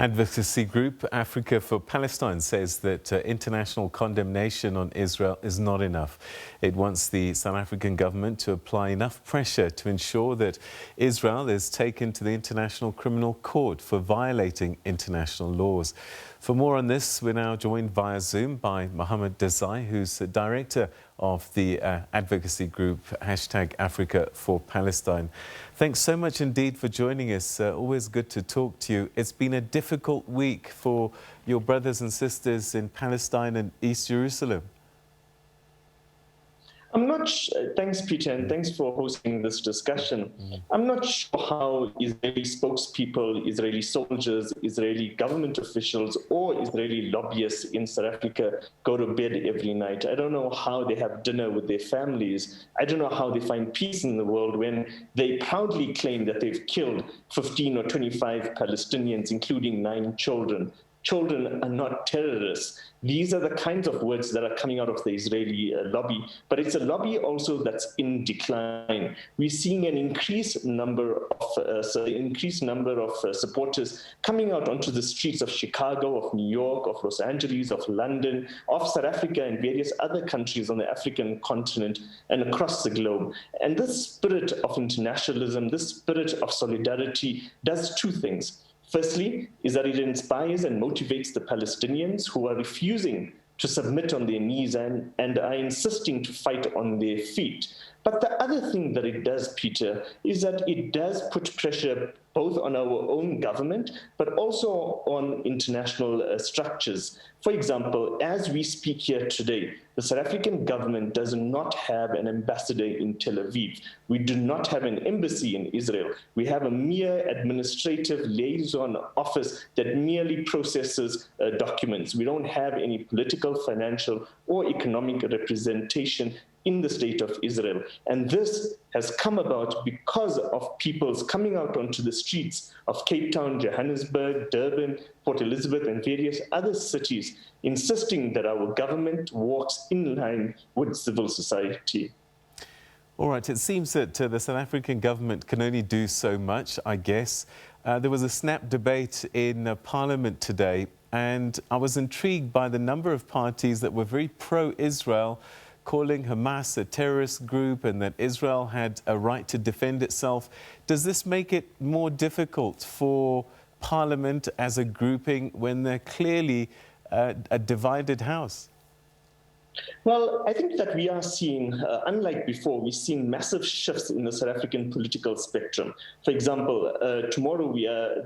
Advocacy group Africa for Palestine says that international condemnation on Israel is not enough. It wants the South African government to apply enough pressure to ensure that Israel is taken to the International Criminal Court for violating international laws. For more on this, we're now joined via Zoom by Muhammed Desai, who's the director of the advocacy group #Africa for Palestine. Thanks so much indeed for joining us. Always good to talk to you. It's been a difficult week for your brothers and sisters in Palestine and East Jerusalem. Thanks, Peter, and thanks for hosting this discussion. I'm not sure how Israeli spokespeople, Israeli soldiers, Israeli government officials, or Israeli lobbyists in South Africa go to bed every night. I don't know how they have dinner with their families. I don't know how they find peace in the world when they proudly claim that they've killed 15 or 25 Palestinians, including 9 children. Children are not terrorists. These are the kinds of words that are coming out of the Israeli lobby, but it's a lobby also that's in decline. We're seeing an increased number of supporters coming out onto the streets of Chicago, of New York, of Los Angeles, of London, of South Africa and various other countries on the African continent and across the globe. And this spirit of internationalism, this spirit of solidarity does 2 things. Firstly, is that it inspires and motivates the Palestinians who are refusing to submit on their knees and are insisting to fight on their feet. But the other thing that it does, Peter, is that it does put pressure both on our own government, but also on international structures. For example, as we speak here today, the South African government does not have an ambassador in Tel Aviv. We do not have an embassy in Israel. We have a mere administrative liaison office that merely processes documents. We don't have any political, financial, or economic representation in the state of Israel. And this has come about because of people's coming out onto the streets of Cape Town, Johannesburg, Durban, Port Elizabeth, and various other cities, insisting that our government walks in line with civil society. All right, it seems that the South African government can only do so much, I guess. There was a snap debate in Parliament today, and I was intrigued by the number of parties that were very pro-Israel, calling Hamas a terrorist group and that Israel had a right to defend itself. Does this make it more difficult for Parliament as a grouping when they're clearly a divided house? Well, I think that we are seeing, unlike before, we've seen massive shifts in the South African political spectrum. For example, tomorrow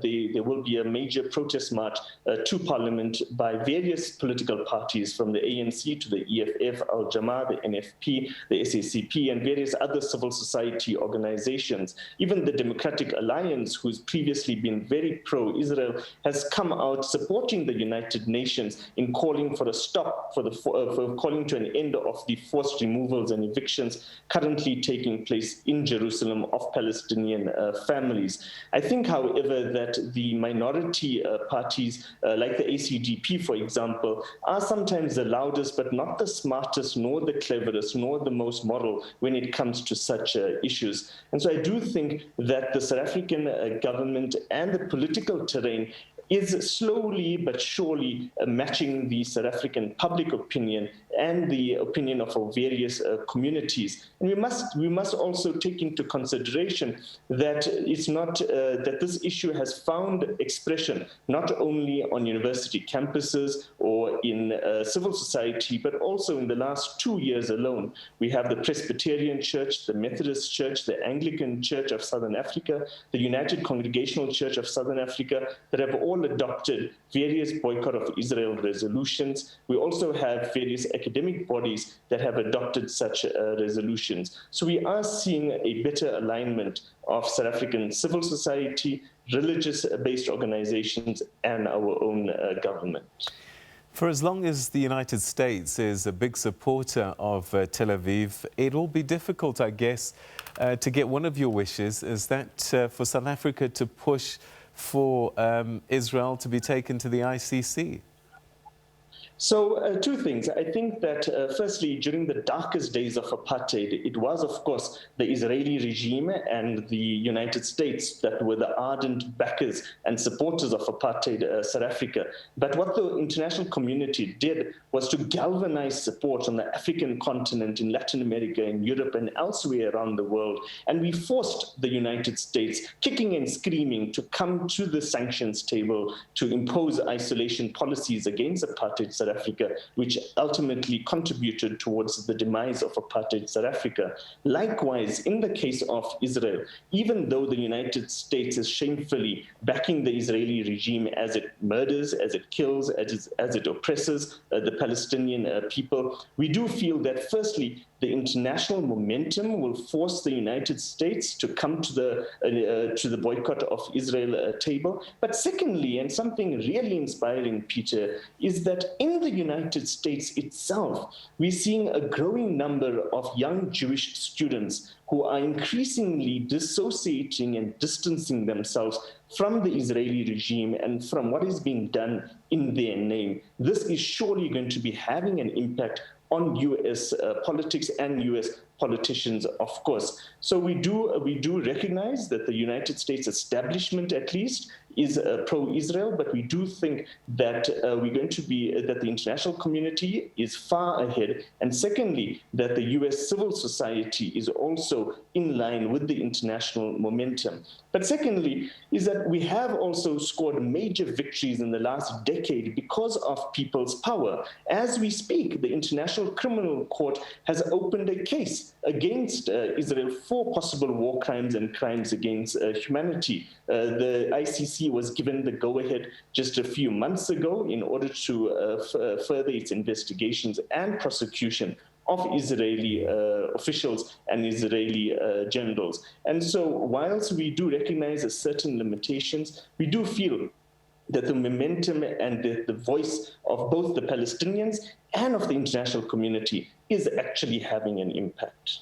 there will be a major protest march to Parliament by various political parties, from the ANC to the EFF, Al-Jama, the NFP, the SACP, and various other civil society organizations. Even the Democratic Alliance, who's previously been very pro-Israel, has come out supporting the United Nations in calling for a stop, for calling to an end of the forced removals and evictions currently taking place in Jerusalem of Palestinian families. I think, however, that the minority parties, like the ACDP, for example, are sometimes the loudest, but not the smartest, nor the cleverest, nor the most moral when it comes to such issues. And so I do think that the South African government and the political terrain is slowly but surely matching the South African public opinion and the opinion of our various communities. And we must also take into consideration that it's not that this issue has found expression not only on university campuses or in civil society, but also in the last 2 years alone. We have the Presbyterian Church, the Methodist Church, the Anglican Church of Southern Africa, the United Congregational Church of Southern Africa, that have all adopted various boycott of Israel resolutions. We also have various academic bodies that have adopted such resolutions. So we are seeing a better alignment of South African civil society, religious-based organizations, and our own government. For as long as the United States is a big supporter of Tel Aviv, it will be difficult, I guess, to get one of your wishes, is that for South Africa to push for Israel to be taken to the ICC. So two things. I think that firstly, during the darkest days of apartheid, it was, of course, the Israeli regime and the United States that were the ardent backers and supporters of apartheid South Africa. But what the international community did was to galvanize support on the African continent, in Latin America, in Europe, and elsewhere around the world. And we forced the United States, kicking and screaming, to come to the sanctions table to impose isolation policies against apartheid South Africa, which ultimately contributed towards the demise of apartheid South Africa. Likewise, in the case of Israel, even though the United States is shamefully backing the Israeli regime as it murders, as it kills, as it oppresses the Palestinian people, we do feel that, firstly, the international momentum will force the United States to come to the boycott of Israel table. But secondly, and something really inspiring, Peter, is that in the United States itself, we're seeing a growing number of young Jewish students who are increasingly dissociating and distancing themselves from the Israeli regime and from what is being done in their name. This is surely going to be having an impact on U.S. Politics and U.S. politicians, of course. So we do recognize that the United States establishment, at least, is pro-Israel, but we do think that that the international community is far ahead. And secondly, that the U.S. civil society is also in line with the international momentum. But secondly, is that we have also scored major victories in the last decade because of people's power. As we speak, the International Criminal Court has opened a case against Israel for possible war crimes and crimes against humanity. The ICC was given the go-ahead just a few months ago in order to further its investigations and prosecution of Israeli officials and Israeli generals. And so whilst we do recognize certain limitations, we do feel that the momentum and the voice of both the Palestinians and of the international community is actually having an impact.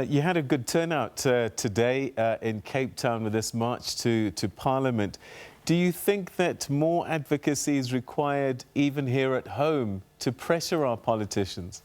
You had a good turnout today in Cape Town with this march to Parliament. Do you think that more advocacy is required even here at home to pressure our politicians?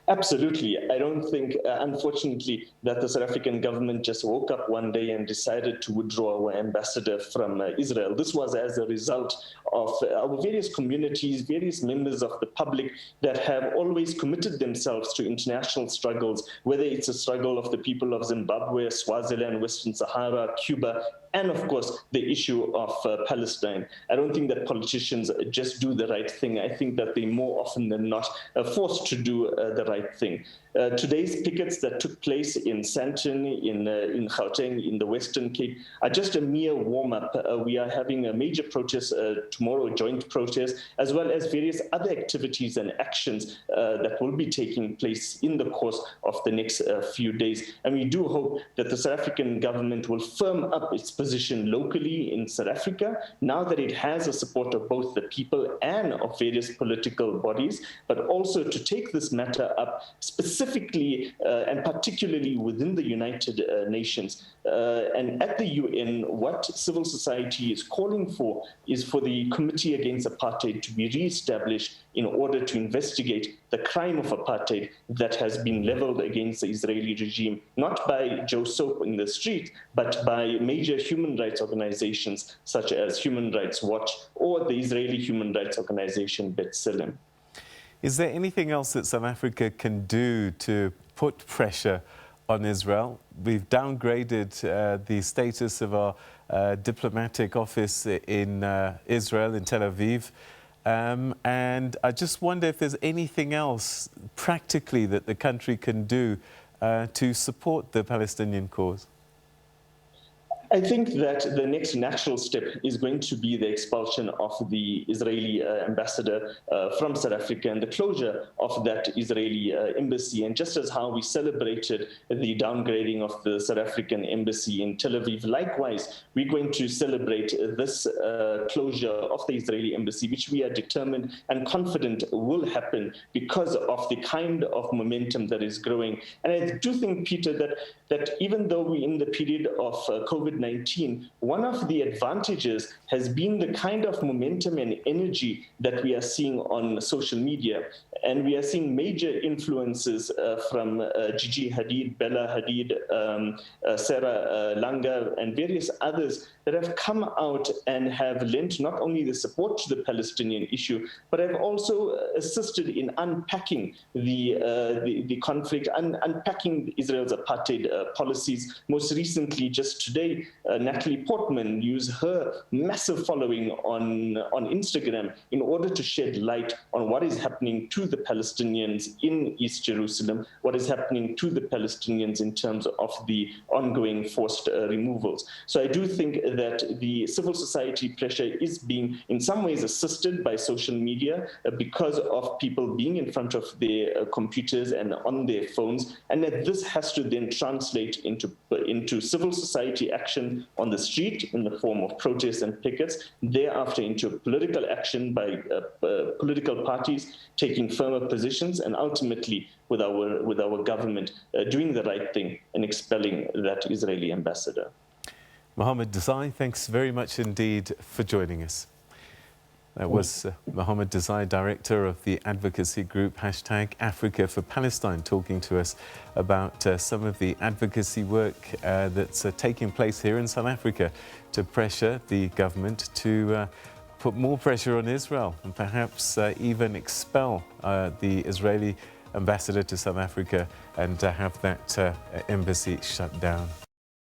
Absolutely. I don't think, unfortunately, that the South African government just woke up one day and decided to withdraw our ambassador from Israel. This was as a result of our various communities, various members of the public that have always committed themselves to international struggles, whether it's a struggle of the people of Zimbabwe, Swaziland, Western Sahara, Cuba, and of course, the issue of Palestine. I don't think that politicians just do the right thing. I think that they more often than not are forced to do the right thing. Today's pickets that took place in Sandton, in Gauteng, in the Western Cape, are just a mere warm-up. We are having a major protest tomorrow, a joint protest, as well as various other activities and actions that will be taking place in the course of the next few days. And we do hope that the South African government will firm up its position locally in South Africa, now that it has the support of both the people and of various political bodies, but also to take this matter up specifically and particularly within the United Nations. And at the UN, what civil society is calling for is for the Committee Against Apartheid to be re-established in order to investigate the crime of apartheid that has been leveled against the Israeli regime, not by Joe Soap in the street, but by major human rights organizations such as Human Rights Watch or the Israeli human rights organization B'Tselem. Is there anything else that South Africa can do to put pressure on Israel? We've downgraded the status of our diplomatic office in Israel, in Tel Aviv. And I just wonder if there's anything else practically that the country can do to support the Palestinian cause. I think that the next natural step is going to be the expulsion of the Israeli ambassador from South Africa and the closure of that Israeli embassy. And just as how we celebrated the downgrading of the South African embassy in Tel Aviv, likewise, we're going to celebrate this closure of the Israeli embassy, which we are determined and confident will happen because of the kind of momentum that is growing. And I do think, Peter, that even though we're in the period of COVID-19, COVID-19, one of the advantages has been the kind of momentum and energy that we are seeing on social media. And we are seeing major influences from Gigi Hadid, Bella Hadid, Sarah Langa, and various others that have come out and have lent not only the support to the Palestinian issue, but have also assisted in unpacking the conflict, unpacking Israel's apartheid policies. Most recently, just today, Natalie Portman used her massive following on Instagram in order to shed light on what is happening to the Palestinians in East Jerusalem, what is happening to the Palestinians in terms of the ongoing forced removals. So I do think that the civil society pressure is being in some ways assisted by social media because of people being in front of their computers and on their phones, and that this has to then translate into civil society action on the street in the form of protests and pickets, thereafter into political action by political parties taking firmer positions, and ultimately with our government doing the right thing and expelling that Israeli ambassador. Muhammed Desai, thanks very much indeed for joining us. That was Muhammed Desai, director of the advocacy group #Africa for Palestine, talking to us about some of the advocacy work that's taking place here in South Africa to pressure the government to put more pressure on Israel and perhaps even expel the Israeli ambassador to South Africa and have that embassy shut down.